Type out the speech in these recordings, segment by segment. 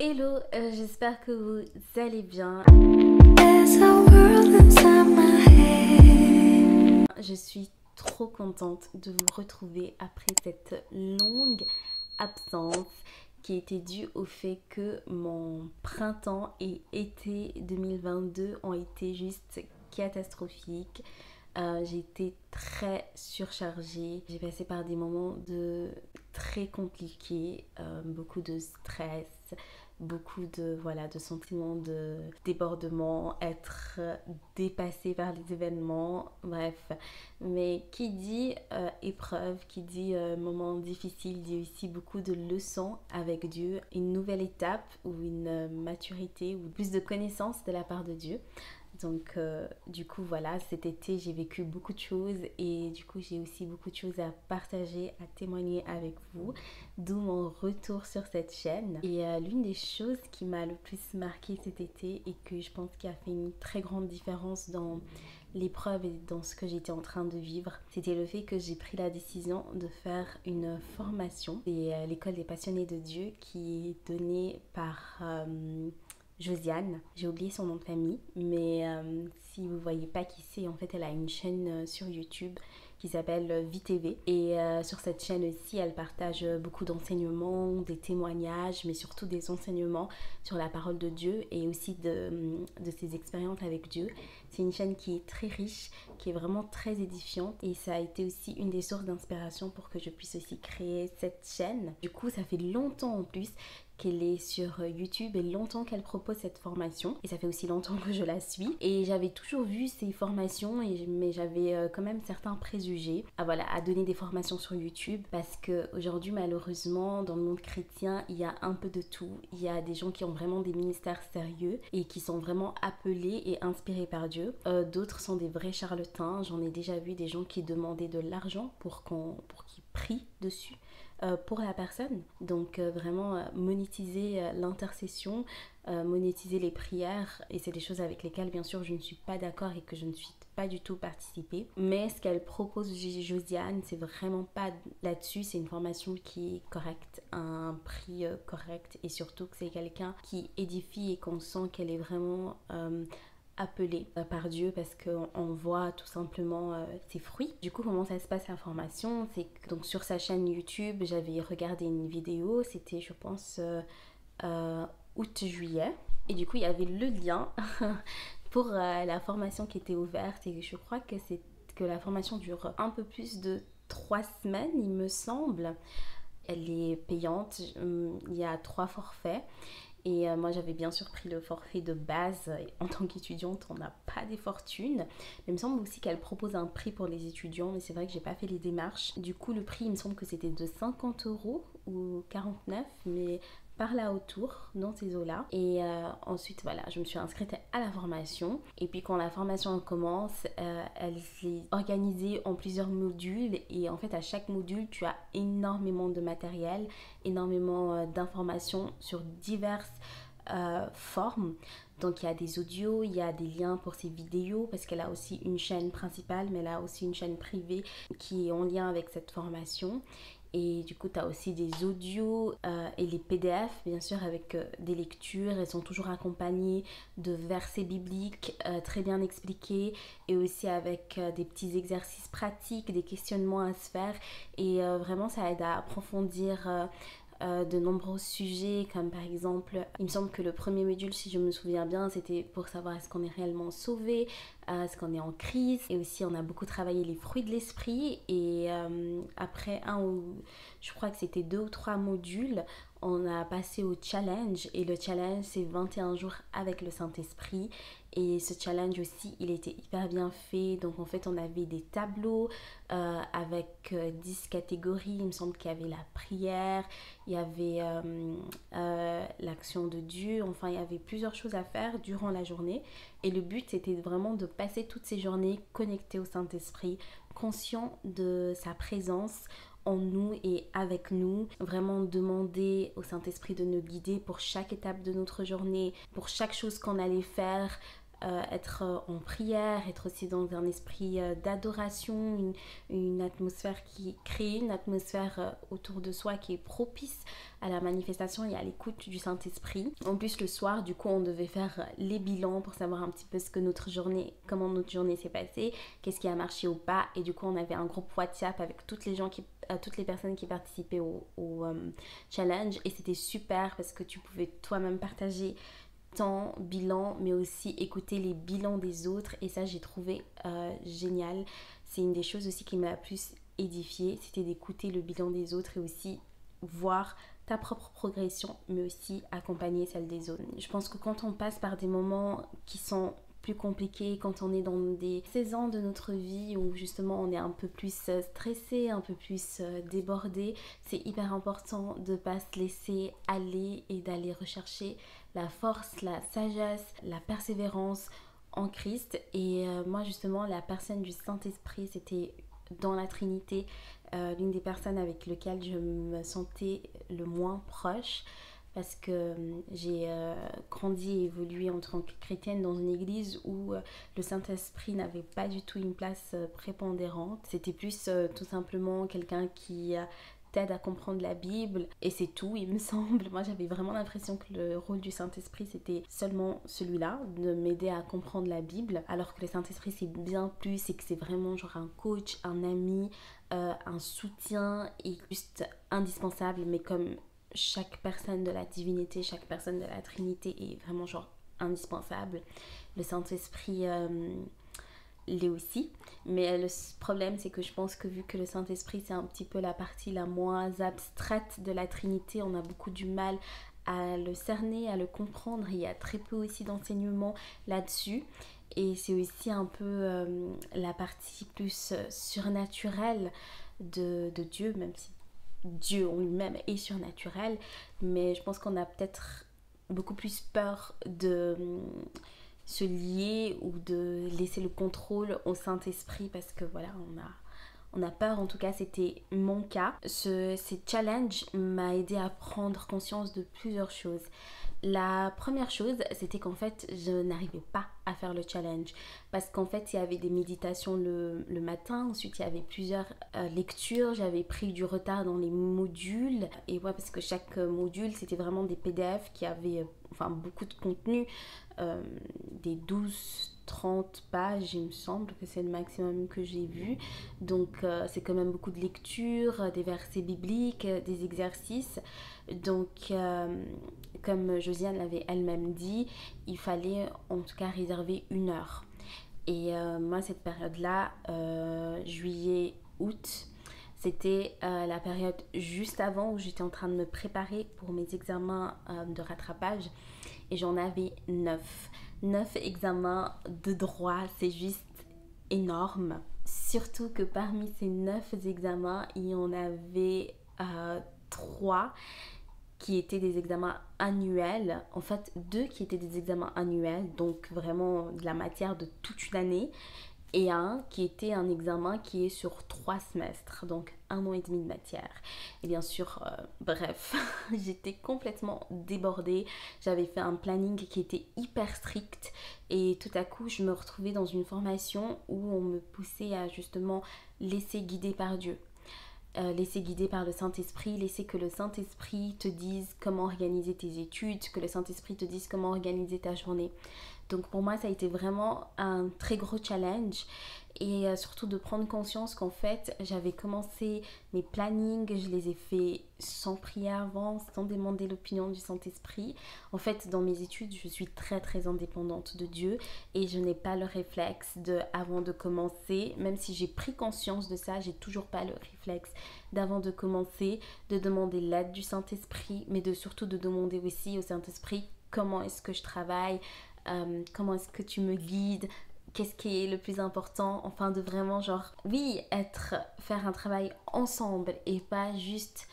Hello, j'espère que vous allez bien. Je suis trop contente de vous retrouver après cette longue absence qui était due au fait que mon printemps et été 2022 ont été juste catastrophiques. J'ai été très surchargée, j'ai passé par des moments très compliqués, beaucoup de stress, beaucoup de sentiments de débordement, être dépassé par les événements, bref. Mais qui dit épreuve, qui dit moment difficile, dit aussi beaucoup de leçons avec Dieu, une nouvelle étape ou une maturité ou plus de connaissances de la part de Dieu. Donc du coup voilà, cet été j'ai vécu beaucoup de choses et du coup j'ai aussi beaucoup de choses à partager, à témoigner avec vous, d'où mon retour sur cette chaîne. Et l'une des choses qui m'a le plus marquée cet été et que je pense qui a fait une très grande différence dans l'épreuve et dans ce que j'étais en train de vivre, c'était le fait que j'ai pris la décision de faire une formation. C'est l'école des passionnés de Dieu qui est donnée par Josiane, j'ai oublié son nom de famille, mais si vous ne voyez pas qui c'est, en fait elle a une chaîne sur YouTube qui s'appelle VTV et sur cette chaîne aussi elle partage beaucoup d'enseignements, des témoignages, mais surtout des enseignements sur la parole de Dieu et aussi de ses expériences avec Dieu. C'est une chaîne qui est très riche, qui est vraiment très édifiante et ça a été aussi une des sources d'inspiration pour que je puisse aussi créer cette chaîne. Du coup ça fait longtemps en plus qu'elle est sur YouTube et longtemps qu'elle propose cette formation et ça fait aussi longtemps que je la suis et j'avais toujours vu ces formations mais j'avais quand même certains préjugés à donner des formations sur YouTube parce que aujourd'hui malheureusement dans le monde chrétien il y a un peu de tout. Il y a des gens qui ont vraiment des ministères sérieux et qui sont vraiment appelés et inspirés par Dieu. D'autres sont des vrais charlatans. J'en ai déjà vu des gens qui demandaient de l'argent pour qu'ils prient dessus pour la personne. Donc vraiment monétiser l'intercession, monétiser les prières et c'est des choses avec lesquelles bien sûr je ne suis pas d'accord et que je ne suis pas du tout participée. Mais ce qu'elle propose Josiane, c'est vraiment pas là-dessus, c'est une formation qui est correcte, à un prix correct et surtout que c'est quelqu'un qui édifie et qu'on sent qu'elle est vraiment appelée par Dieu parce qu'on voit tout simplement ses fruits. Du coup, comment ça se passe la formation? C'est que donc sur sa chaîne YouTube, j'avais regardé une vidéo, c'était je pense août-juillet et du coup il y avait le lien pour la formation qui était ouverte et je crois que la formation dure un peu plus de 3 semaines il me semble. Elle est payante, il y a 3 forfaits. Et moi j'avais bien sûr pris le forfait de base. En tant qu'étudiante on n'a pas des fortunes. Mais il me semble aussi qu'elle propose un prix pour les étudiants. Mais c'est vrai que j'ai pas fait les démarches. Du coup le prix il me semble que c'était de 50 € ou 49. Mais par là autour dans ces eaux-là. Et ensuite voilà je me suis inscrite à la formation. Et puis quand la formation commence elle s'est organisée en plusieurs modules. Et en fait à chaque module tu as énormément de matériel, énormément d'informations sur diverses formes. Donc il y a des audios, il y a des liens pour ses vidéos parce qu'elle a aussi une chaîne principale mais elle a aussi une chaîne privée qui est en lien avec cette formation. Et du coup, tu as aussi des audios et les PDF, bien sûr, avec des lectures. Elles sont toujours accompagnées de versets bibliques très bien expliqués et aussi avec des petits exercices pratiques, des questionnements à se faire. Et vraiment, ça aide à approfondir de nombreux sujets comme par exemple il me semble que le premier module si je me souviens bien c'était pour savoir est-ce qu'on est réellement sauvé, est-ce qu'on est en crise et aussi on a beaucoup travaillé les fruits de l'esprit et après je crois que c'était 2 ou 3 modules on a passé au challenge et le challenge c'est 21 jours avec le Saint-Esprit et ce challenge aussi il était hyper bien fait donc en fait on avait des tableaux avec 10 catégories. Il me semble qu'il y avait la prière, il y avait l'action de Dieu, enfin il y avait plusieurs choses à faire durant la journée et le but c'était vraiment de passer toutes ces journées connectées au Saint-Esprit, conscient de sa présence en nous et avec nous, vraiment demander au Saint-Esprit de nous guider pour chaque étape de notre journée, pour chaque chose qu'on allait faire, être en prière, être aussi dans un esprit d'adoration, une atmosphère qui crée une atmosphère autour de soi qui est propice à la manifestation et à l'écoute du Saint-Esprit. En plus, le soir, du coup, on devait faire les bilans pour savoir un petit peu comment notre journée s'est passée, qu'est-ce qui a marché ou pas. Et du coup, on avait un groupe WhatsApp avec toutes les personnes qui participaient au challenge. Et c'était super parce que tu pouvais toi-même partager ton bilan, mais aussi écouter les bilans des autres. Et ça, j'ai trouvé génial. C'est une des choses aussi qui m'a la plus édifiée, c'était d'écouter le bilan des autres et aussi voir ta propre progression, mais aussi accompagner celle des autres. Je pense que quand on passe par des moments qui sont plus compliqués, quand on est dans des saisons de notre vie où justement on est un peu plus stressé, un peu plus débordé, c'est hyper important de ne pas se laisser aller et d'aller rechercher la force, la sagesse, la persévérance en Christ. Et moi justement, la personne du Saint-Esprit, c'était dans la Trinité, l'une des personnes avec lesquelles je me sentais le moins proche, parce que j'ai grandi et évolué en tant que chrétienne dans une église où le Saint-Esprit n'avait pas du tout une place prépondérante. C'était plus tout simplement quelqu'un qui t'aide à comprendre la Bible et c'est tout, il me semble. Moi j'avais vraiment l'impression que le rôle du Saint-Esprit c'était seulement celui-là, de m'aider à comprendre la Bible, alors que le Saint-Esprit c'est bien plus, et que c'est vraiment genre un coach, un ami, un soutien et juste indispensable. Mais comme chaque personne de la divinité, chaque personne de la Trinité est vraiment genre indispensable, le Saint-Esprit l'est aussi. Mais le problème c'est que je pense que vu que le Saint-Esprit c'est un petit peu la partie la moins abstraite de la Trinité, on a beaucoup du mal à le cerner, à le comprendre. Il y a très peu aussi d'enseignements là-dessus. Et c'est aussi un peu la partie plus surnaturelle de Dieu, même si Dieu en lui-même est surnaturel. Mais je pense qu'on a peut-être beaucoup plus peur de se lier ou de laisser le contrôle au Saint-Esprit parce que voilà, on a peur. En tout cas c'était mon cas. Ces challenges m'a aidé à prendre conscience de plusieurs choses. La première chose, c'était qu'en fait, je n'arrivais pas à faire le challenge parce qu'en fait, il y avait des méditations le matin, ensuite il y avait plusieurs lectures, j'avais pris du retard dans les modules et ouais, parce que chaque module, c'était vraiment des PDF qui avaient beaucoup de contenu, des 12-30 pages, il me semble que c'est le maximum que j'ai vu. Donc c'est quand même beaucoup de lectures, des versets bibliques, des exercices. Donc comme Josiane l'avait elle-même dit, il fallait en tout cas réserver 1 heure. Et moi cette période-là, juillet, août, c'était la période juste avant où j'étais en train de me préparer pour mes examens de rattrapage. Et j'en avais 9. 9 examens de droit, c'est juste énorme. Surtout que parmi ces 9 examens, il y en avait 3 qui étaient des examens annuels. En fait, 2 qui étaient des examens annuels, donc vraiment de la matière de toute une année. Et un qui était un examen qui est sur 3 semestres, donc 1 an et demi de matière. Et bien sûr, bref, j'étais complètement débordée. J'avais fait un planning qui était hyper strict et tout à coup, je me retrouvais dans une formation où on me poussait à justement laisser guider par Dieu. Laisser guider par le Saint-Esprit, laisser que le Saint-Esprit te dise comment organiser tes études, que le Saint-Esprit te dise comment organiser ta journée. Donc pour moi, ça a été vraiment un très gros challenge et surtout de prendre conscience qu'en fait, j'avais commencé mes plannings, je les ai fait sans prier avant, sans demander l'opinion du Saint-Esprit. En fait, dans mes études, je suis très très indépendante de Dieu et je n'ai pas le réflexe avant de commencer, même si j'ai pris conscience de ça, j'ai toujours pas le réflexe d'avant de commencer, de demander l'aide du Saint-Esprit, mais surtout de demander aussi au Saint-Esprit comment est-ce que je travaille, comment est-ce que tu me guides, qu'est-ce qui est le plus important, enfin de vraiment genre, oui, faire un travail ensemble et pas juste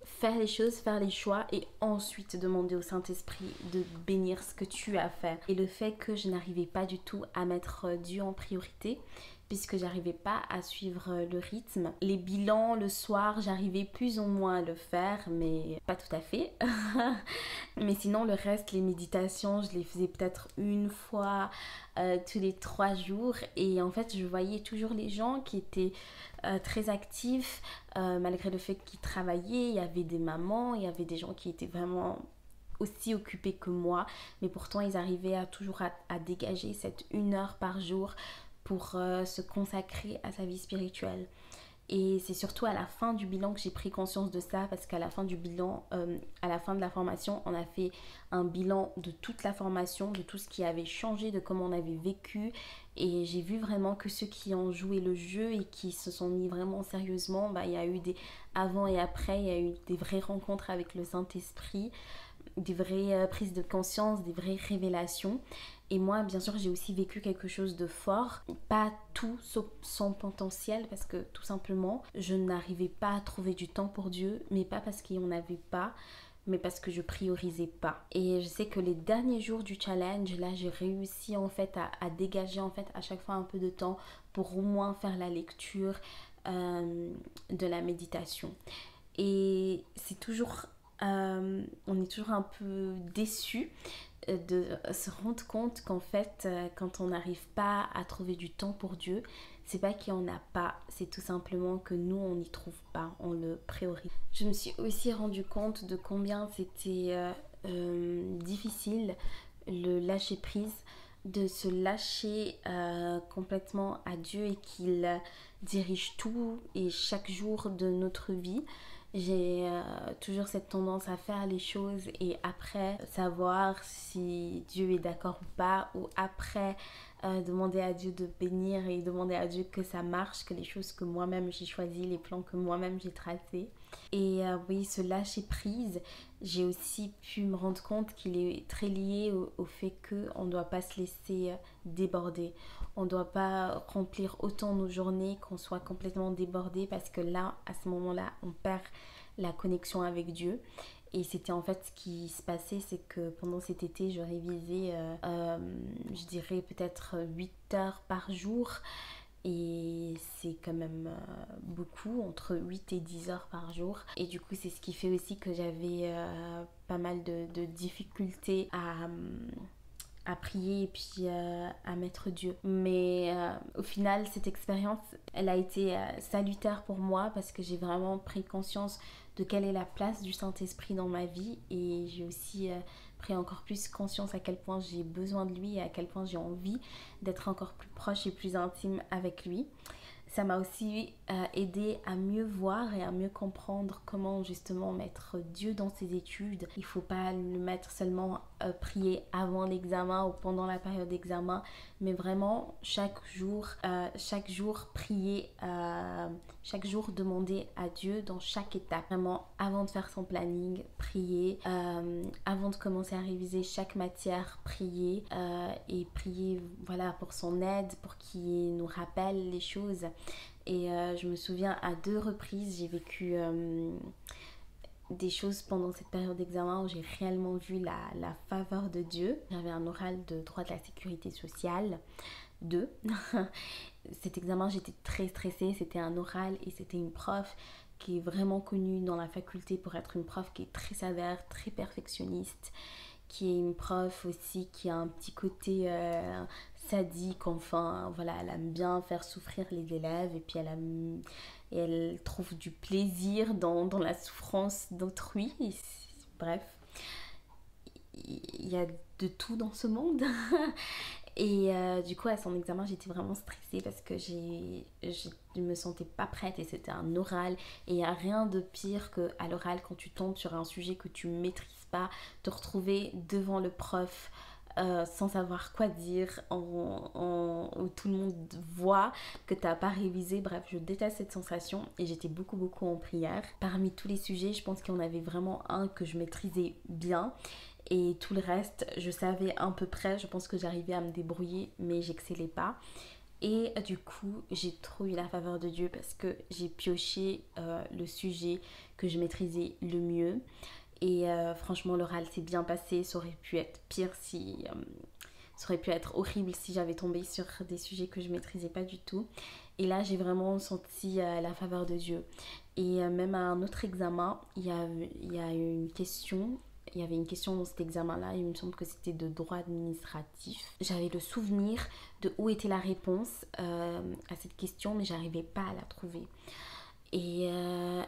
faire les choses, faire les choix et ensuite demander au Saint-Esprit de bénir ce que tu as fait. Et le fait que je n'arrivais pas du tout à mettre Dieu en priorité, puisque j'arrivais pas à suivre le rythme. Les bilans le soir, j'arrivais plus ou moins à le faire, mais pas tout à fait. Mais sinon, le reste, les méditations, je les faisais peut-être une fois tous les 3 jours. Et en fait, je voyais toujours les gens qui étaient très actifs, malgré le fait qu'ils travaillaient. Il y avait des mamans, il y avait des gens qui étaient vraiment aussi occupés que moi, mais pourtant ils arrivaient toujours à dégager cette 1 heure par jour pour se consacrer à sa vie spirituelle. Et c'est surtout à la fin du bilan que j'ai pris conscience de ça, parce qu'à la fin du bilan, à la fin de la formation, on a fait un bilan de toute la formation, de tout ce qui avait changé, de comment on avait vécu. Et j'ai vu vraiment que ceux qui ont joué le jeu et qui se sont mis vraiment sérieusement, il y a eu des avant et après, il y a eu des vraies rencontres avec le Saint-Esprit, des vraies prises de conscience, des vraies révélations. Et moi, bien sûr, j'ai aussi vécu quelque chose de fort. Pas tout son potentiel, parce que tout simplement, je n'arrivais pas à trouver du temps pour Dieu, mais pas parce qu'il n'y en avait pas, mais parce que je priorisais pas. Et je sais que les derniers jours du challenge, là, j'ai réussi en fait à dégager en fait à chaque fois un peu de temps pour au moins faire la lecture de la méditation. Et c'est toujours on est toujours un peu déçu de se rendre compte qu'en fait, quand on n'arrive pas à trouver du temps pour Dieu, c'est pas qu'il n'y en a pas, c'est tout simplement que nous, on n'y trouve pas, on le priorise. Je me suis aussi rendu compte de combien c'était difficile le lâcher prise, de se lâcher complètement à Dieu et qu'il dirige tout et chaque jour de notre vie. J'ai toujours cette tendance à faire les choses et après savoir si Dieu est d'accord ou pas, ou après demander à Dieu de bénir et demander à Dieu que ça marche, que les choses que moi-même j'ai choisies, les plans que moi-même j'ai tracés. Et oui, ce lâcher prise, j'ai aussi pu me rendre compte qu'il est très lié au fait qu'on ne doit pas se laisser déborder. On ne doit pas remplir autant nos journées qu'on soit complètement débordé, parce que là, à ce moment-là, on perd la connexion avec Dieu. Et c'était en fait ce qui se passait, c'est que pendant cet été, je révisais, je dirais peut-être 8 heures par jour. Et c'est quand même beaucoup, entre 8 et 10 heures par jour. Et du coup, c'est ce qui fait aussi que j'avais pas mal de difficultés à prier et puis à mettre Dieu. Mais au final, cette expérience, elle a été salutaire pour moi, parce que j'ai vraiment pris conscience de quelle est la place du Saint-Esprit dans ma vie, et j'ai aussi pris encore plus conscience à quel point j'ai besoin de lui et à quel point j'ai envie d'être encore plus proche et plus intime avec lui. Ça m'a aussi aidé à mieux voir et à mieux comprendre comment justement mettre Dieu dans ses études. Il ne faut pas le mettre seulement prier avant l'examen ou pendant la période d'examen, mais vraiment chaque jour prier, chaque jour demander à Dieu dans chaque étape. Vraiment, avant de faire son planning, prier. Avant de commencer à réviser chaque matière, prier. Et prier, voilà, pour son aide, pour qu'il nous rappelle les choses. Et je me souviens, à 2 reprises, j'ai vécu des choses pendant cette période d'examen où j'ai réellement vu la faveur de Dieu. J'avais un oral de droit de la sécurité sociale 2. Cet examen, j'étais très stressée. C'était un oral et c'était une prof qui est vraiment connue dans la faculté pour être une prof qui est très sévère, très perfectionniste, qui est une prof aussi qui a un petit côté sadique. Enfin voilà, elle aime bien faire souffrir les élèves, et puis elle trouve du plaisir dans la souffrance d'autrui. Bref, il y a de tout dans ce monde. Et du coup, à son examen, j'étais vraiment stressée parce que je me sentais pas prête, et c'était un oral. Et il n'y a rien de pire qu'à l'oral, quand tu tombes sur un sujet que tu ne maîtrises pas, te retrouver devant le prof sans savoir quoi dire, où tout le monde voit que tu n'as pas révisé. Bref, je déteste cette sensation, et j'étais beaucoup en prière. Parmi tous les sujets, je pense qu'il y en avait vraiment un que je maîtrisais bien. Et tout le reste, je savais à peu près, je pense que j'arrivais à me débrouiller, mais j'excellais pas. Et du coup, j'ai trop eu la faveur de Dieu, parce que j'ai pioché le sujet que je maîtrisais le mieux. Et franchement, l'oral s'est bien passé. Ça aurait pu être pire Ça aurait pu être horrible si j'avais tombé sur des sujets que je maîtrisais pas du tout. Et là, j'ai vraiment senti la faveur de Dieu. Et même à un autre examen, il y a une question. Il y avait une question dans cet examen-là, il me semble que c'était de droit administratif. J'avais le souvenir de où était la réponse à cette question, mais j'arrivais pas à la trouver. Et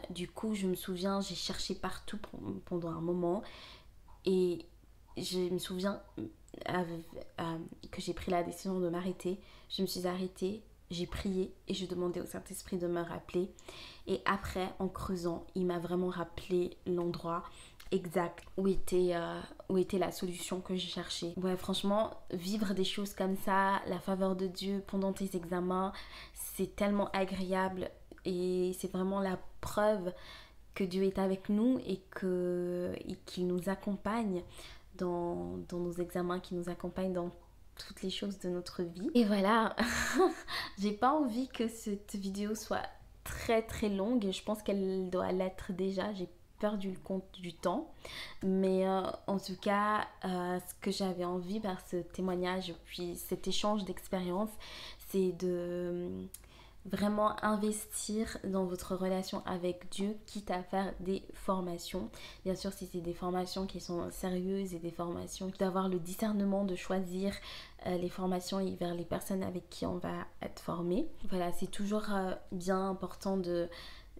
du coup, je me souviens, j'ai cherché partout pendant un moment. Et je me souviens que j'ai pris la décision de m'arrêter. Je me suis arrêtée, j'ai prié et je demandais au Saint-Esprit de me rappeler. Et après, en creusant, il m'a vraiment rappelé l'endroit exact où était la solution que je cherchais. Ouais, franchement, vivre des choses comme ça, la faveur de Dieu pendant tes examens, c'est tellement agréable et c'est vraiment la preuve que Dieu est avec nous et qu'il nous accompagne dans nos examens, qu'il nous accompagne dans toutes les choses de notre vie. Et voilà, j'ai pas envie que cette vidéo soit très très longue. Je pense qu'elle doit l'être déjà. J'ai perdu le compte du temps. Mais en tout cas, ce que j'avais envie par ce témoignage, puis cet échange d'expérience, c'est de vraiment investir dans votre relation avec Dieu, quitte à faire des formations. Bien sûr, si c'est des formations qui sont sérieuses et des formations, d'avoir le discernement de choisir les formations et vers les personnes avec qui on va être formé. Voilà, c'est toujours bien important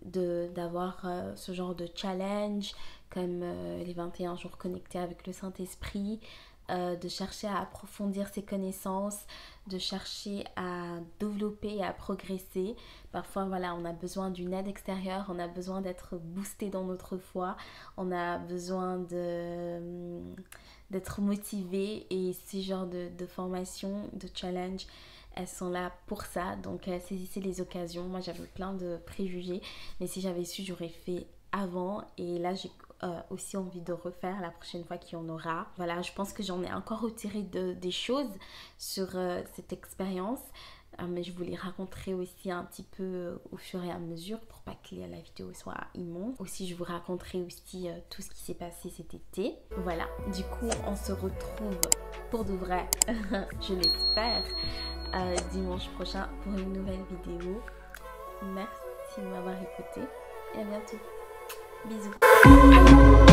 d'avoir ce genre de challenge comme les 21 jours connectés avec le Saint-Esprit, de chercher à approfondir ses connaissances, de chercher à développer et à progresser. Parfois, voilà, on a besoin d'une aide extérieure, on a besoin d'être boosté dans notre foi, on a besoin d'être motivé, et ces genres de formations, de challenge, elles sont là pour ça. Donc saisissez les occasions. Moi, j'avais plein de préjugés, mais si j'avais su, j'aurais fait avant. Et là, j'ai aussi envie de refaire la prochaine fois qu'il y en aura. Voilà, je pense que j'en ai encore retiré des choses sur cette expérience, mais je vous les raconterai aussi un petit peu au fur et à mesure pour pas que la vidéo soit immonde. Aussi, je vous raconterai aussi tout ce qui s'est passé cet été. Voilà, du coup, on se retrouve pour de vrai, je l'espère, dimanche prochain pour une nouvelle vidéo. Merci de m'avoir écouté et à bientôt. Bisous.